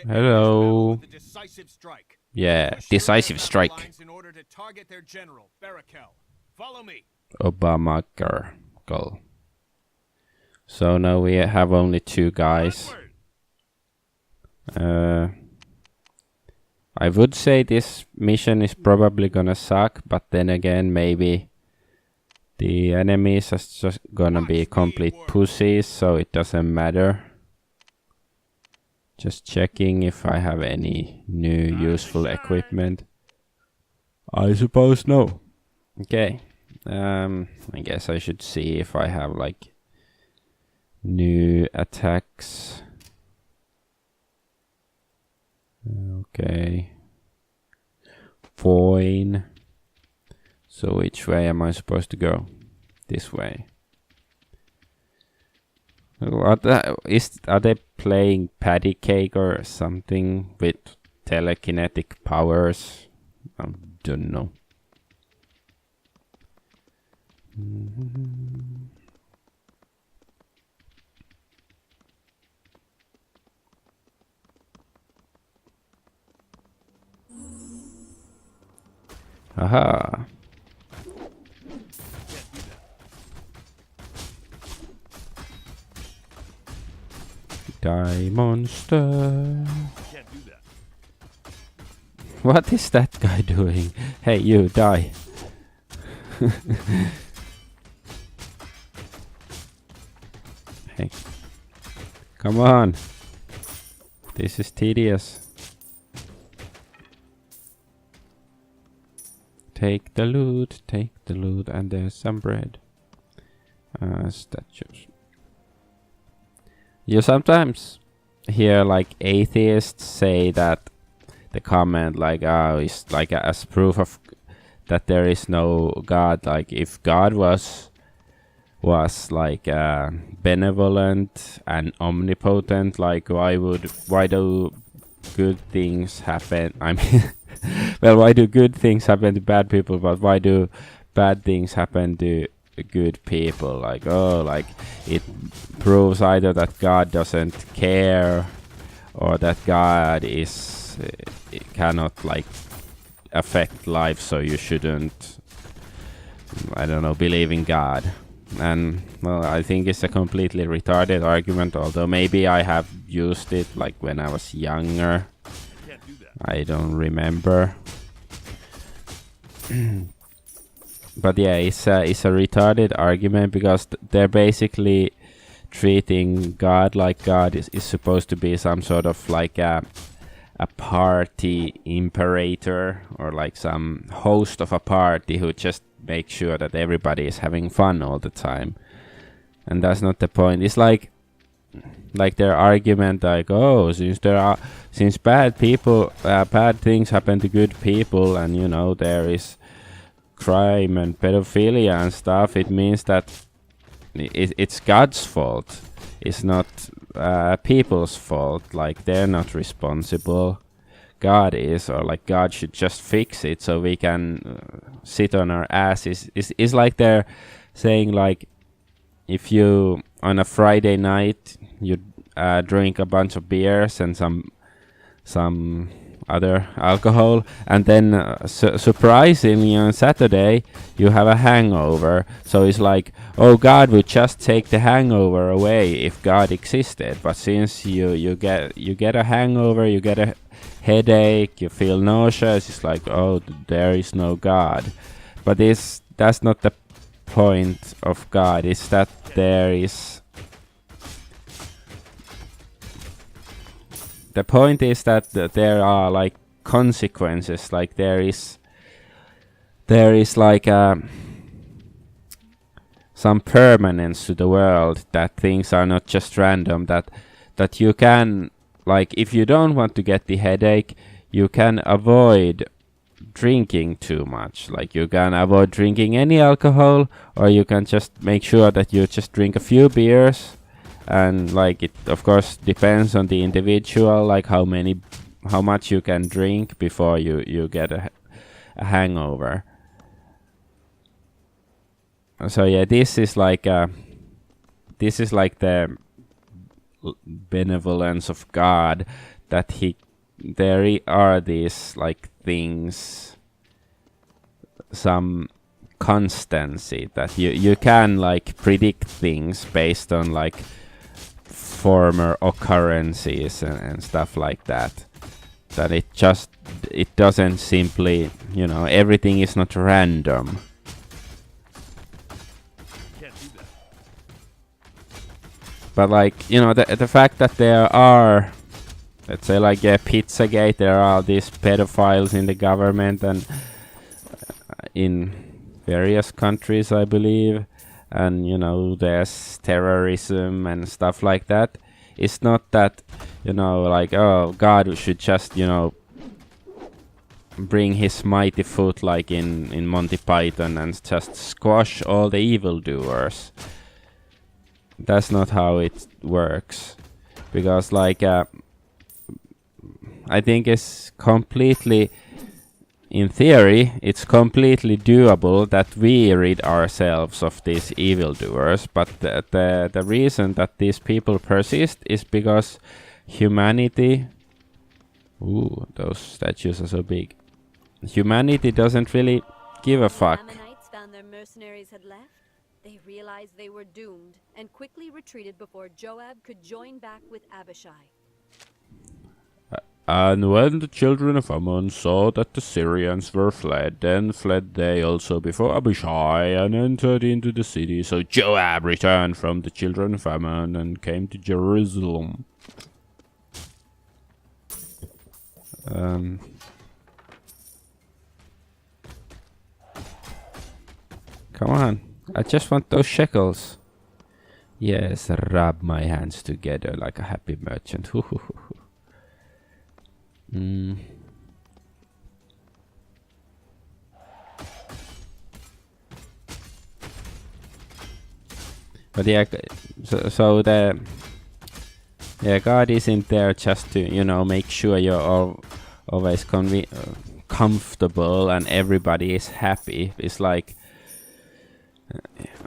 Hello. Yeah, decisive strike. Obama girl. So now we have only 2 guys. I would say this mission is probably gonna suck, but then again, maybe the enemies are just gonna be complete pussies, so it doesn't matter. Just checking if I have any new useful equipment. I suppose no. Okay. I guess I should see if I have like new attacks. Okay. Fine. So which way am I supposed to go? This way. Are they playing patty cake or something with telekinetic powers? I don't know. Aha. Die monster. What is that guy doing? Hey, you, die. Hey. Come on. This is tedious. Take the loot, and there's some bread. Statues. You sometimes hear like atheists say that the comment like, oh, is like as proof of that there is no God. Like if God was like benevolent and omnipotent, like why do good things happen? I mean, well, why do good things happen to bad people, but why do bad things happen to good people? Like, oh, like it proves either that God doesn't care or that God is cannot like affect life, so you shouldn't, I don't know, believe in God. And well, I think it's a completely retarded argument, although maybe I have used it like when I was younger. I don't remember. But yeah, it's a retarded argument because they're basically treating God like God is supposed to be some sort of like a party imperator or like some host of a party who just makes sure that everybody is having fun all the time. And that's not the point. It's like their argument like, oh, since bad things happen to good people, and you know there is crime and pedophilia and stuff, it means that it's God's fault. It's not people's fault. Like they're not responsible. God is, or like God should just fix it so we can sit on our asses. It's like they're saying like, if you on a Friday night you drink a bunch of beers and some other alcohol, and then surprisingly on Saturday you have a hangover. So it's like, oh, God would just take the hangover away if God existed. But since you get a hangover, you get a headache, you feel nauseous, it's like, oh, there is no God. But that's not the point of God. It's that there is. The point is that there are like consequences. Like there is like some permanence to the world. That things are not just random. That you can, like, if you don't want to get the headache, you can avoid drinking too much. Like you can avoid drinking any alcohol, or you can just make sure that you just drink a few beers. And like it of course depends on the individual, like how much you can drink before you get a hangover. So yeah, this is like the benevolence of God, that there are these like things, some constancy that you can like predict things based on like former occurrences and stuff like that. That it doesn't simply, you know, everything is not random. But like, you know, the fact that there are, let's say like Pizzagate, there are these pedophiles in the government and in various countries, I believe, and you know, there's terrorism and stuff like that. It's not that, you know, like, oh, God should just, you know, bring his mighty foot like in Monty Python and just squash all the evildoers. That's not how it works, because like I think it's completely, in theory, it's completely doable that we rid ourselves of these evildoers, but the reason that these people persist is because humanity... Ooh, those statues are so big. Humanity doesn't really give a fuck. The Ammonites found their mercenaries had left. They realized they were doomed and quickly retreated before Joab could join back with Abishai. And when the children of Ammon saw that the Syrians were fled, then fled they also before Abishai and entered into the city. So Joab returned from the children of Ammon and came to Jerusalem. Come on, I just want those shekels. Yes, rub my hands together like a happy merchant. But yeah, so the God isn't there just to, you know, make sure you're always comfortable and everybody is happy. It's like,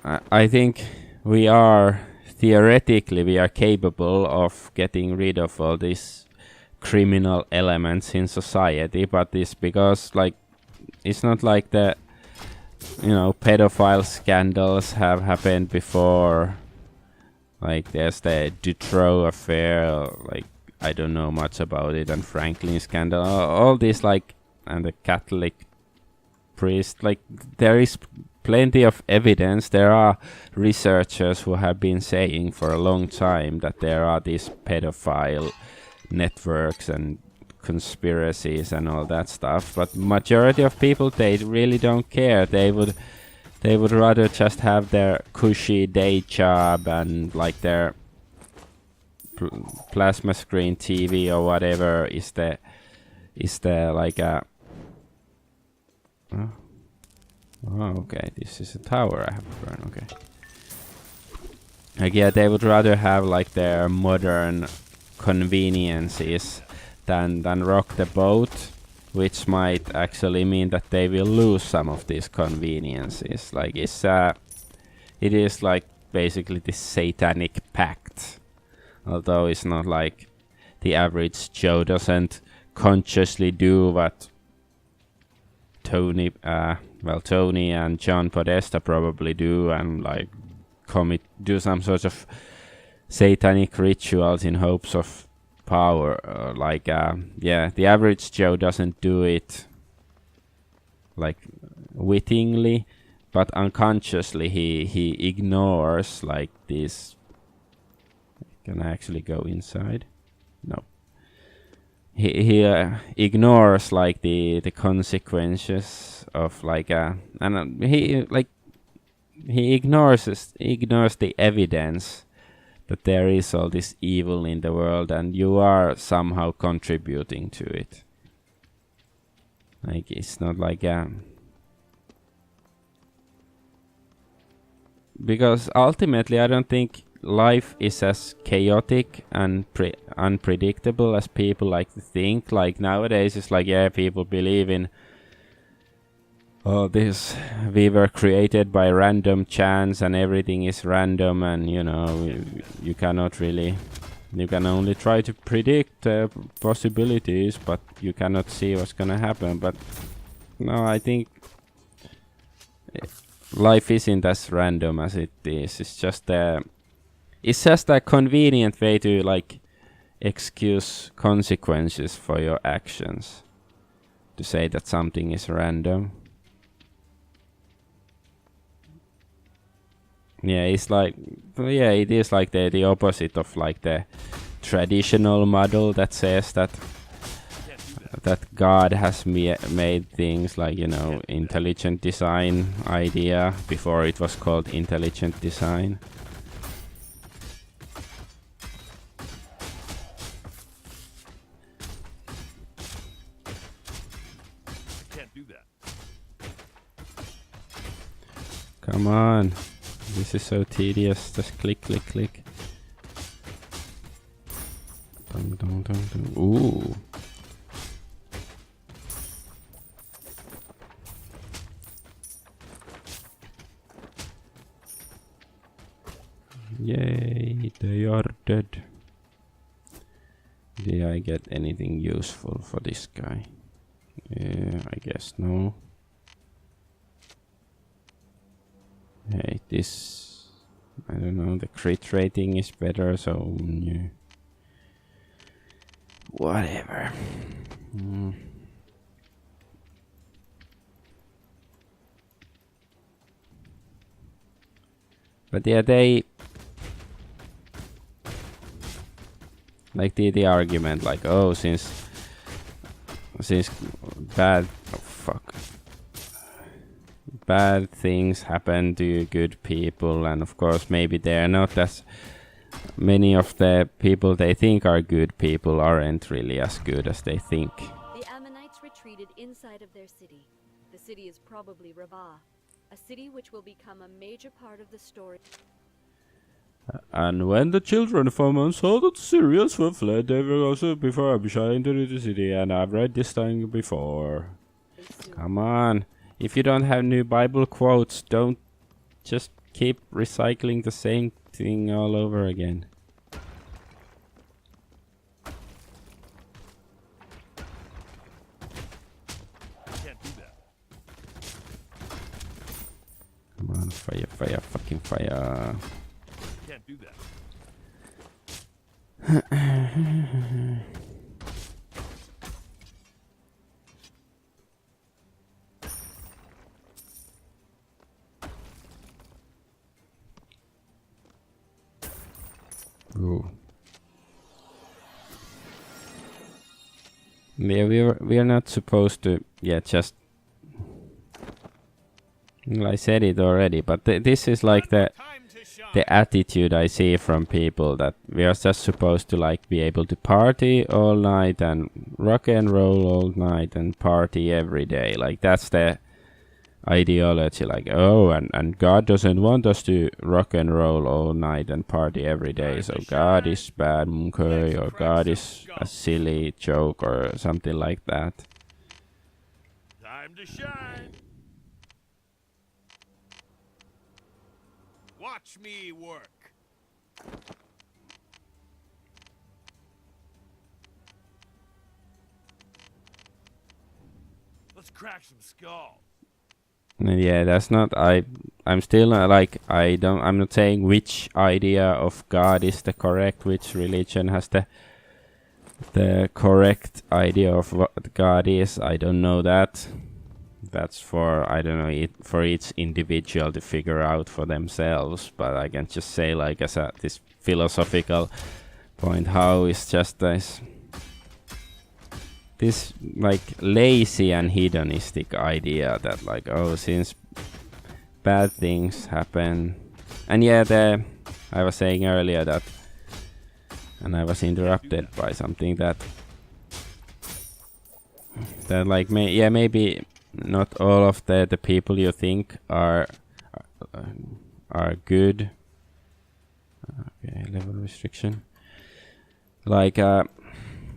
I think we are capable of getting rid of all these criminal elements in society, but it's because like it's not like the, you know, pedophile scandals have happened before. Like there's the Dutroux affair, like I don't know much about it, and Franklin scandal, all this, like, and the Catholic priest, like there is plenty of evidence. There are researchers who have been saying for a long time that there are these pedophile networks and conspiracies and all that stuff, but majority of people, they really don't care. They would rather just have their cushy day job and like their plasma screen TV or whatever is the like a oh, okay, this is a tower I have to burn. Okay, like, yeah, they would rather have like their modern conveniences than rock the boat, which might actually mean that they will lose some of these conveniences. Like it is like basically this satanic pact, although it's not like the average Joe doesn't consciously do what Tony and John Podesta probably do, and like do some sort of satanic rituals in hopes of power. Yeah, the average Joe doesn't do it like wittingly, but unconsciously he ignores like this. Can I actually go inside? No. He ignores like the consequences of like and he ignores the evidence that there is all this evil in the world and you are somehow contributing to it. Like it's not like because ultimately I don't think life is as chaotic and unpredictable as people like to think. Like nowadays it's like, yeah, people believe in this, we were created by random chance and everything is random, and you know, you cannot really You can only try to predict possibilities, but you cannot see what's gonna happen. But no, I think life isn't as random as it is. It's just a convenient way to like excuse consequences for your actions. To say that something is random. Yeah, it's like, yeah, it is like the opposite of like the traditional model that says that God has made things like, you know, intelligent design idea before it was called intelligent design. Can't do that. Come on. This is so tedious. Just click, click, click. Dun, dun, dun, dun. Ooh. Yay, they are dead. Did I get anything useful for this guy? Yeah, I guess no. Hey, this... I don't know, the crit rating is better, so... yeah. Whatever. But yeah, they... like the argument, like, oh, since bad... oh, fuck. Bad things happen to good people, and of course maybe they're not as many of the people they think are good people aren't really as good as they think. The Ammonites retreated inside of their city. The city is probably Rabbah, a city which will become a major part of the story. And when the children of Ammon saw that the Syrians were fled, they were also before Abishai entered the city, and I've read this thing before. Come on. If you don't have new Bible quotes, don't just keep recycling the same thing all over again. Can't do that. Come on, fire, fire, fucking fire. Can't do that. Ooh. Yeah, we are not supposed to. Yeah, just. Well, I said it already, but this is like the attitude I see from people, that we are just supposed to like be able to party all night and rock and roll all night and party every day. Like that's the ideology, like, oh, and God doesn't want us to rock and roll all night and party every day, so God is bad, okay, or God is a silly joke or something like that. Time to shine. Watch me work. Let's crack some skulls. Yeah, that's not. I'm still like, I'm not saying which idea of God is the correct, which religion has the correct idea of what God is. I don't know that. That's for, I don't know, for each individual to figure out for themselves. But I can just say, like, as this philosophical point, how it's just this like lazy and hedonistic idea that, like, oh, since bad things happen, and yeah, I was saying earlier that, and I was interrupted by something that like maybe not all of the people you think are good. Okay, level restriction.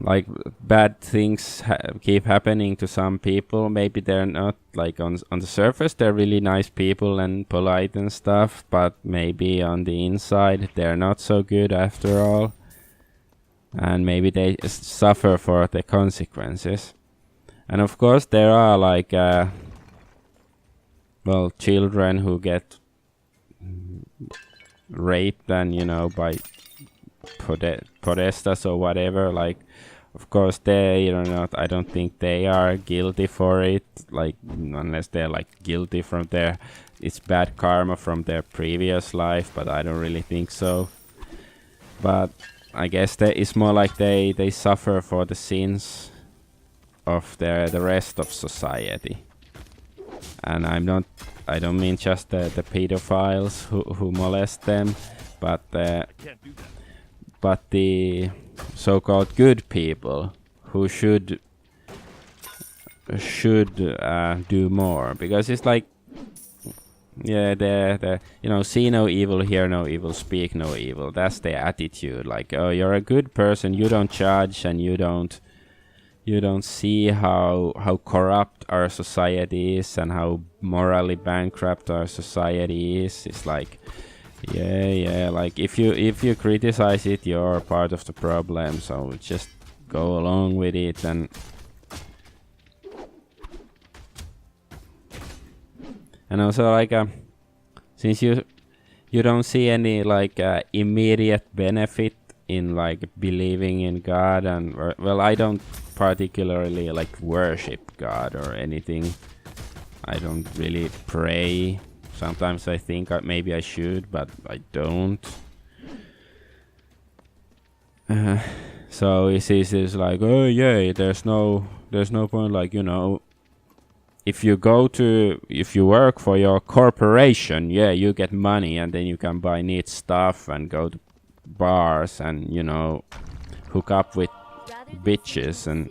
Like bad things keep happening to some people. Maybe they're not, like, on the surface they're really nice people and polite and stuff, but maybe on the inside they're not so good after all. and maybe they suffer for the consequences. And of course there are like well, children who get raped and, you know, by podestas or whatever. Like, of course they are not, I don't think they are guilty for it, like unless they're like guilty from their, it's bad karma from their previous life, but I don't really think so. But I guess that it's more like they suffer for the sins of the rest of society. And I don't mean just the pedophiles who molest them, but I can't do that. but the so-called good people who should do more, because it's like, yeah, the you know, see no evil, hear no evil, speak no evil. That's the attitude. Like, oh, you're a good person, you don't judge, and you don't see how corrupt our society is and how morally bankrupt our society is. It's like, yeah, like if you criticize it, you're part of the problem, so just go along with it. And also, like, since you don't see any like immediate benefit in like believing in God, and well, I don't particularly like worship God or anything. I don't really pray. Sometimes I think maybe I should, but I don't. So it's like, oh yeah, there's no point, like, you know, if you work for your corporation, yeah, you get money and then you can buy neat stuff and go to bars and, you know, hook up with bitches, and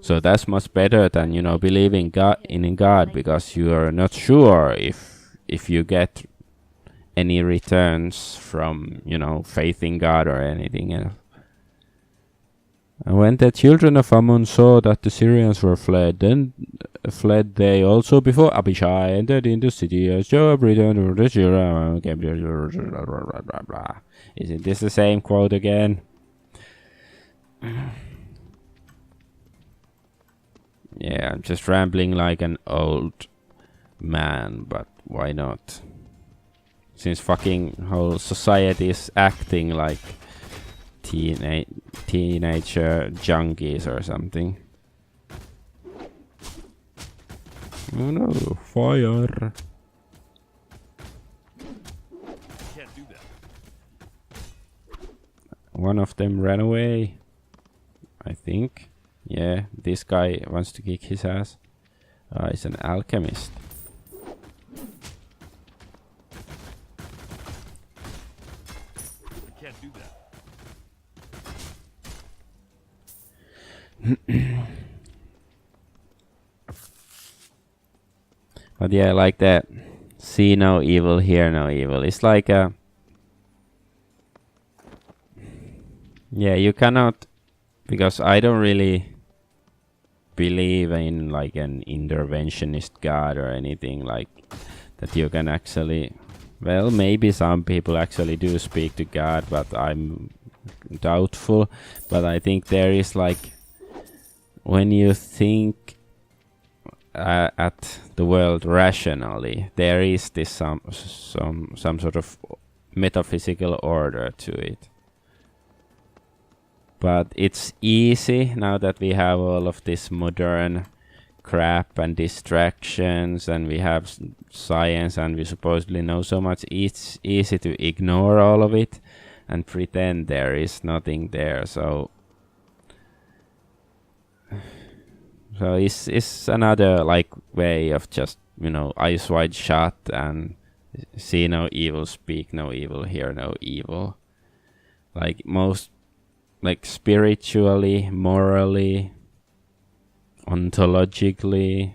so that's much better than, you know, believing in God, because you are not sure if you get any returns from, you know, faith in God or anything else. And when the children of Ammon saw that the Syrians were fled, then fled they also before Abishai entered into the city, as Joab returned to the children. Isn't this the same quote again? Yeah, I'm just rambling like an old man, but why not? Since fucking whole society is acting like teenager junkies or something. Oh no, fire. Can't do that. One of them ran away, I think. Yeah, this guy wants to kick his ass. He's an alchemist. I can't do that. But yeah, like that, see no evil, hear no evil. It's like a, yeah, you cannot, because I don't really believe in like an interventionist God or anything like that. You can actually, well, maybe some people actually do speak to God, but I'm doubtful. But I think there is like, when you think at the world rationally, there is this some sort of metaphysical order to it. But it's easy now that we have all of this modern crap and distractions, and we have science, and we supposedly know so much. It's easy to ignore all of it and pretend there is nothing there. So it's another like way of just, you know, eyes wide shut and see no evil, speak no evil, hear no evil. Like most, like spiritually, morally, ontologically,